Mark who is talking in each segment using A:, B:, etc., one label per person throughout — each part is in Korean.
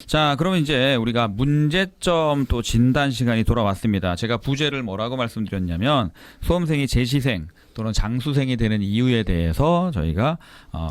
A: 자, 그러면 이제 우리가 문제점 또 진단 시간이 돌아왔습니다. 제가 부제를 뭐라고 말씀드렸냐면 수험생이 재시생 또는 장수생이 되는 이유에 대해서 저희가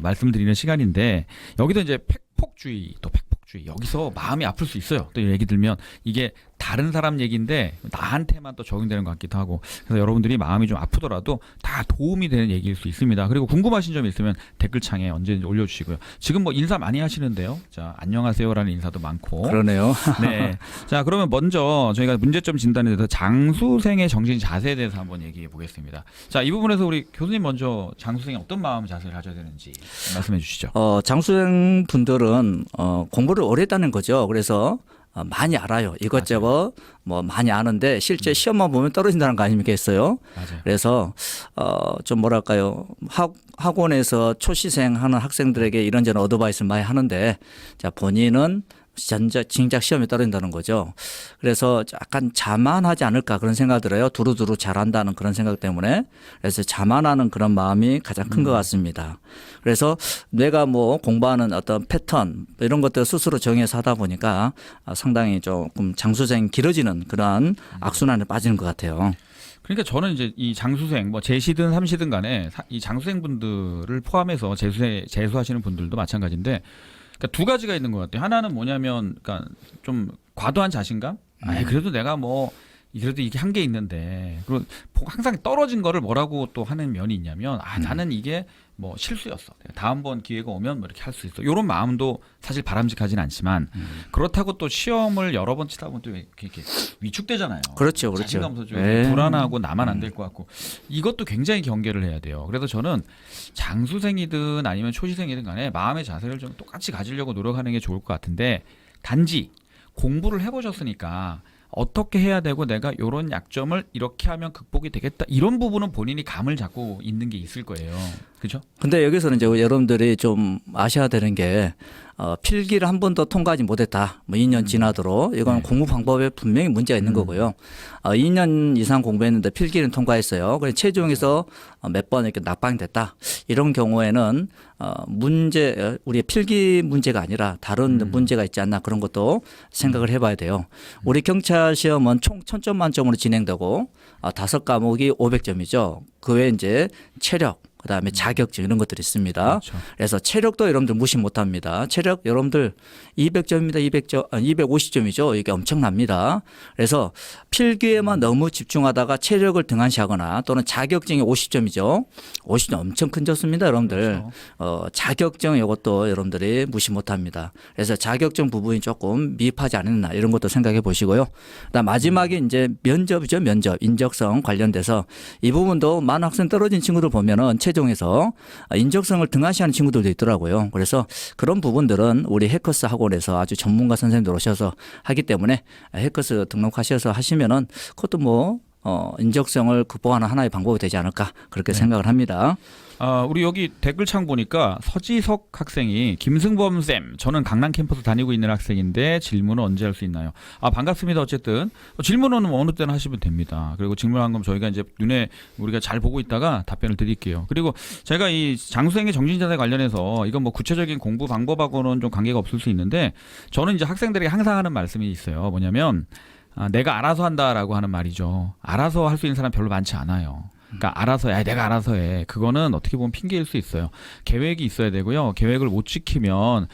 A: 말씀드리는 시간인데, 여기도 이제 팩폭주의 또 팩폭주의, 여기서 마음이 아플 수 있어요. 또 얘기 들면 이게 다른 사람 얘기인데 나한테만 또 적용되는 것 같기도 하고, 그래서 여러분들이 마음이 좀 아프더라도 다 도움이 되는 얘기일 수 있습니다. 그리고 궁금하신 점이 있으면 댓글창에 언제든지 올려주시고요. 지금 뭐 인사 많이 하시는데요. 자, 안녕하세요라는 인사도 많고.
B: 그러네요.
A: 네. 자, 그러면 먼저 저희가 문제점 진단에 대해서 장수생의 정신 자세에 대해서 한번 얘기해 보겠습니다. 자, 이 부분에서 우리 교수님 먼저 장수생이 어떤 마음 자세를 가져야 되는지 말씀해 주시죠.
B: 장수생 분들은 공부를 오래 했다는 거죠. 그래서 많이 알아요. 이것저것 뭐 많이 아는데 실제 시험만 보면 떨어진다는 거 아니겠어요?
A: 맞아요.
B: 그래서 좀 뭐랄까요, 학원에서 초시생 하는 학생들에게 이런저런 어드바이스를 많이 하는데, 자, 본인은 진작 시험에 떨어진다는 거죠. 그래서 약간 자만하지 않을까 그런 생각 들어요. 두루두루 잘한다는 그런 생각 때문에. 그래서 자만하는 그런 마음이 가장 큰 것 같습니다. 그래서 내가 뭐 공부하는 어떤 패턴 이런 것들 스스로 정해서 하다 보니까 상당히 조금 장수생이 길어지는 그러한 악순환에 빠지는 것 같아요.
A: 그러니까 저는 이제 이 장수생, 뭐 재시든 삼시든 간에 이 장수생 분들을 포함해서 재수하시는 분들도 마찬가지인데, 그러니까 두 가지가 있는 것 같아요. 하나는 뭐냐면, 그러니까 좀 과도한 자신감. 그래도 내가 뭐 그래도 이게 한 게 있는데, 그리고 항상 떨어진 거를 뭐라고 또 하는 면이 있냐면, 나는 이게 뭐 실수였어. 다음번 기회가 오면 뭐 이렇게 할 수 있어. 이런 마음도 사실 바람직하진 않지만, 그렇다고 또 시험을 여러 번 치다 보면 또 이렇게 위축되잖아요.
B: 그렇죠, 그렇죠.
A: 자신감도 좀
B: 네.
A: 불안하고 나만 안 될 것 같고, 이것도 굉장히 경계를 해야 돼요. 그래서 저는 장수생이든 아니면 초시생이든 간에 마음의 자세를 좀 똑같이 가지려고 노력하는 게 좋을 것 같은데, 단지 공부를 해보셨으니까 어떻게 해야 되고 내가 이런 약점을 이렇게 하면 극복이 되겠다, 이런 부분은 본인이 감을 잡고 있는 게 있을 거예요. 그렇죠?
B: 근데 여기서는 이제 여러분들이 좀 아셔야 되는 게, 필기를 한 번도 통과하지 못했다. 뭐 2년 지나도록 이건
A: 네.
B: 공부 방법에 분명히 문제가 있는 거고요. 2년 이상 공부했는데 필기는 통과했어요. 그래서 최종에서 몇 번 이렇게 낙방됐다. 이런 경우에는 우리의 필기 문제가 아니라 다른 문제가 있지 않나, 그런 것도 생각을 해봐야 돼요. 우리 경찰 시험은 총 1000점 만점으로 진행되고 5과목이 500점이죠. 그 외에 이제 체력, 그다음에 자격증 이런 것들이 있습니다.
A: 그렇죠.
B: 그래서 체력도 여러분들 무시 못합니다. 체력 여러분들 200점입니다. 250점이죠. 이게 엄청납니다. 그래서 필기에만 너무 집중하다가 체력을 등한시하거나, 또는 자격증이 50점이죠. 50점 엄청 큰 점수입니다, 여러분들.
A: 그렇죠.
B: 자격증 이것도 여러분들이 무시 못합니다. 그래서 자격증 부분이 조금 미흡하지 않았나, 이런 것도 생각해 보시고요. 그다음 마지막에 이제 면접이죠. 면접, 인적성 관련돼서 이 부분도 많은 학생 떨어진 친구들 보면은 최종에서 인적성을 등한시하는 친구들도 있더라고요. 그래서 그런 부분들은 우리 해커스 학원에서 아주 전문가 선생님들 오셔서 하기 때문에, 해커스 등록하셔서 하시면은 그것도 뭐 인적성을 극복하는 하나의 방법이 되지 않을까, 그렇게 생각을 합니다.
A: 우리 여기 댓글창 보니까 서지석 학생이 김승범 쌤, 저는 강남 캠퍼스 다니고 있는 학생인데 질문은 언제 할 수 있나요? 반갑습니다. 어쨌든 질문은 어느 때나 하시면 됩니다. 그리고 질문한 건 저희가 이제 눈에 우리가 잘 보고 있다가 답변을 드릴게요. 그리고 제가 이 장수생의 정신자세 관련해서 이건 뭐 구체적인 공부 방법하고는 좀 관계가 없을 수 있는데, 저는 이제 학생들에게 항상 하는 말씀이 있어요. 뭐냐면 내가 알아서 한다라고 하는 말이죠. 알아서 할 수 있는 사람 별로 많지 않아요. 그러니까 알아서 내가 알아서 해. 그거는 어떻게 보면 핑계일 수 있어요. 계획이 있어야 되고요. 계획을 못 지키면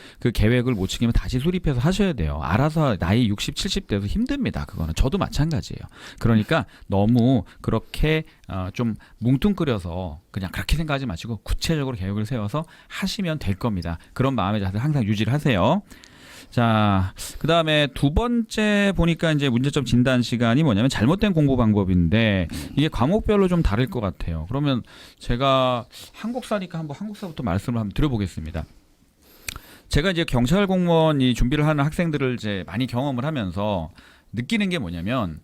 A: 다시 수립해서 하셔야 돼요. 알아서 나이 60, 70 돼서 힘듭니다. 그거는 저도 마찬가지예요. 그러니까 너무 그렇게 좀 뭉뚱그려서 그냥 그렇게 생각하지 마시고 구체적으로 계획을 세워서 하시면 될 겁니다. 그런 마음의 자세를 항상 유지를 하세요. 자, 그 다음에 두 번째 보니까 이제 문제점 진단 시간이 뭐냐면 잘못된 공부 방법인데, 이게 과목별로 좀 다를 것 같아요. 그러면 제가 한국사니까 한번 한국사부터 말씀을 한번 드려보겠습니다. 제가 이제 경찰 공무원이 준비를 하는 학생들을 이제 많이 경험을 하면서 느끼는 게 뭐냐면,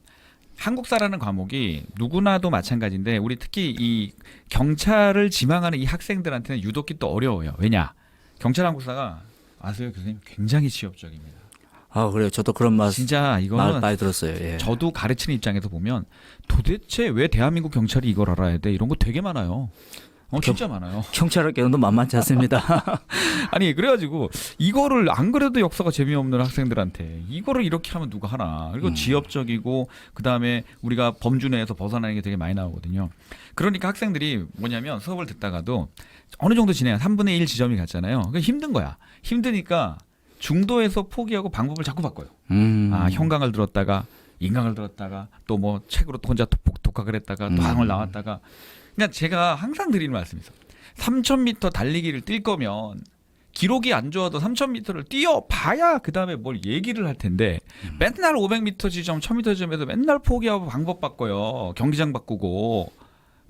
A: 한국사라는 과목이 누구나도 마찬가지인데, 우리 특히 이 경찰을 지망하는 이 학생들한테는 유독히 또 어려워요. 왜냐? 경찰 한국사가 아세요, 교수님? 굉장히 지엽적입니다.
B: 그래요. 저도 그런 말
A: 진짜 이거는
B: 많이 들었어요. 예.
A: 저도 가르치는 입장에서 보면 도대체 왜 대한민국 경찰이 이걸 알아야 돼? 이런 거 되게 많아요. 진짜 많아요.
B: 경찰학교는 만만치 않습니다.
A: 아니 그래가지고 이거를 안 그래도 역사가 재미없는 학생들한테 이거를 이렇게 하면 누가 하나. 그리고 지엽적이고 그다음에 우리가 범주 내에서 벗어나는 게 되게 많이 나오거든요. 그러니까 학생들이 뭐냐면 수업을 듣다가도 어느 정도 진행 3분의 1 지점이 갔잖아요. 그게 힘든 거야. 힘드니까 중도에서 포기하고 방법을 자꾸 바꿔요. 형광을 들었다가 인강을 들었다가 또 뭐 책으로 또 혼자 독학을 했다가 또 항을 나왔다가. 그러니까 제가 항상 드리는 말씀이 있어요. 3,000m 달리기를 뛸 거면 기록이 안 좋아도 3,000m를 뛰어봐야 그 다음에 뭘 얘기를 할 텐데 맨날 500m 지점, 1,000m 지점에서 맨날 포기하고 방법 바꿔요. 경기장 바꾸고.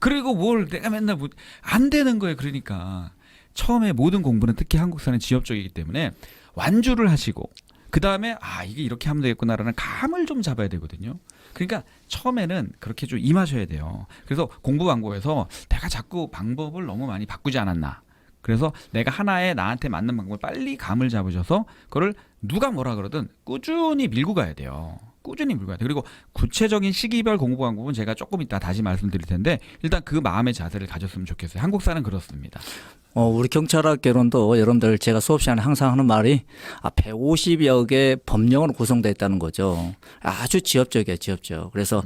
A: 그리고 뭘 내가 맨날 안 되는 거예요. 그러니까 처음에 모든 공부는 특히 한국사는 지엽적이기 때문에 완주를 하시고 그 다음에 이게 이렇게 하면 되겠구나라는 감을 좀 잡아야 되거든요. 그러니까 처음에는 그렇게 좀 임하셔야 돼요. 그래서 공부 방법에서 내가 자꾸 방법을 너무 많이 바꾸지 않았나. 그래서 내가 하나의 나한테 맞는 방법을 빨리 감을 잡으셔서 그걸 누가 뭐라 그러든 꾸준히 밀고 가야 돼요. 꾸준히 밀고 가야 돼요. 그리고 구체적인 시기별 공부 방법은 제가 조금 이따 다시 말씀드릴 텐데 일단 그 마음의 자세를 가졌으면 좋겠어요. 한국사는 그렇습니다.
B: 우리 경찰학개론도 여러분들 제가 수업 시간에 항상 하는 말이 150여 개 법령으로 구성되어 있다는 거죠. 아주 지엽적이에요, 지엽적. 그래서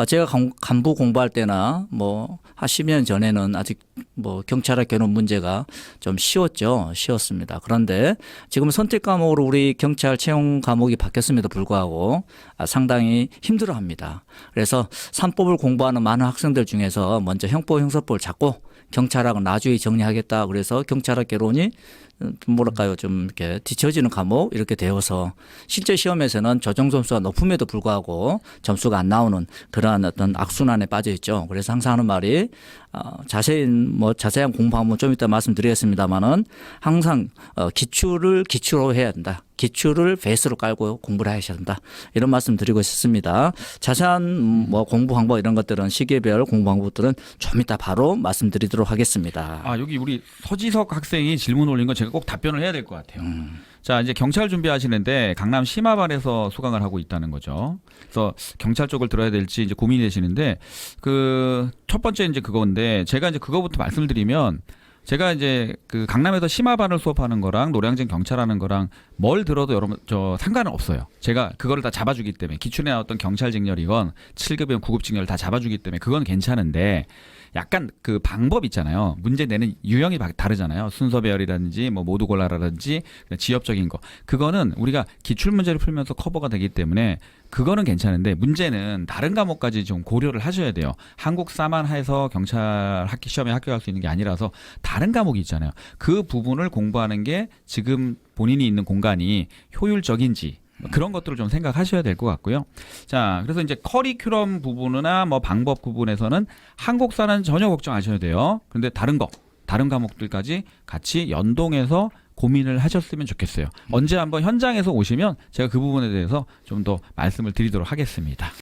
B: 제가 간부 공부할 때나 뭐 한 10년 전에는 아직 뭐 경찰학개론 문제가 좀 쉬웠습니다. 그런데 지금 선택 과목으로 우리 경찰 채용 과목이 바뀌었음에도 불구하고 상당히 힘들어합니다. 그래서 3법을 공부하는 많은 학생들 중에서 먼저 형법, 형사법을 잡고 경찰학은 나중에 정리하겠다. 그래서 경찰학개론이 뭐랄까요, 좀 이렇게 뒤처지는 과목 이렇게 되어서 실제 시험에서는 조정 점수가 높음에도 불구하고 점수가 안 나오는 그러한 어떤 악순환에 빠져 있죠. 그래서 항상 하는 말이 자세한 공부하면 좀 이따 말씀드리겠습니다만은 항상 기초로 해야 된다. 기초를 베이스로 깔고 공부를 하셔야 된다. 이런 말씀 드리고 싶습니다. 자세한 뭐 공부 방법 이런 것들은 시기별 공부 방법들은 좀 이따 바로 말씀드리도록 하겠습니다.
A: 여기 우리 서지석 학생이 질문 올린 거 제가 꼭 답변을 해야 될 것 같아요. 자, 이제 경찰 준비하시는데 강남 심화반에서 수강을 하고 있다는 거죠. 그래서 경찰 쪽을 들어야 될지 이제 고민이 되시는데 그 첫 번째 이제 그건데 제가 이제 그거부터 말씀을 드리면 제가 이제 그 강남에서 심화반을 수업하는 거랑 노량진 경찰하는 거랑 뭘 들어도 여러분 상관은 없어요. 제가 그거를 다 잡아주기 때문에 기출에 나왔던 경찰 직렬이건 7급이건 9급 직렬을 다 잡아주기 때문에 그건 괜찮은데 약간 그 방법 있잖아요. 문제 내는 유형이 다르잖아요. 순서 배열이라든지 뭐 모두 골라라든지 지엽적인 거. 그거는 우리가 기출 문제를 풀면서 커버가 되기 때문에 그거는 괜찮은데 문제는 다른 과목까지 좀 고려를 하셔야 돼요. 한국사만 해서 경찰 시험에 합격할 수 있는 게 아니라서 다른 과목이 있잖아요. 그 부분을 공부하는 게 지금 본인이 있는 공간이 효율적인지 그런 것들을 좀 생각하셔야 될 것 같고요. 자, 그래서 이제 커리큘럼 부분이나 뭐 방법 부분에서는 한국사는 전혀 걱정하셔야 돼요. 그런데 다른 과목들까지 같이 연동해서 고민을 하셨으면 좋겠어요. 언제 한번 현장에서 오시면 제가 그 부분에 대해서 좀 더 말씀을 드리도록 하겠습니다.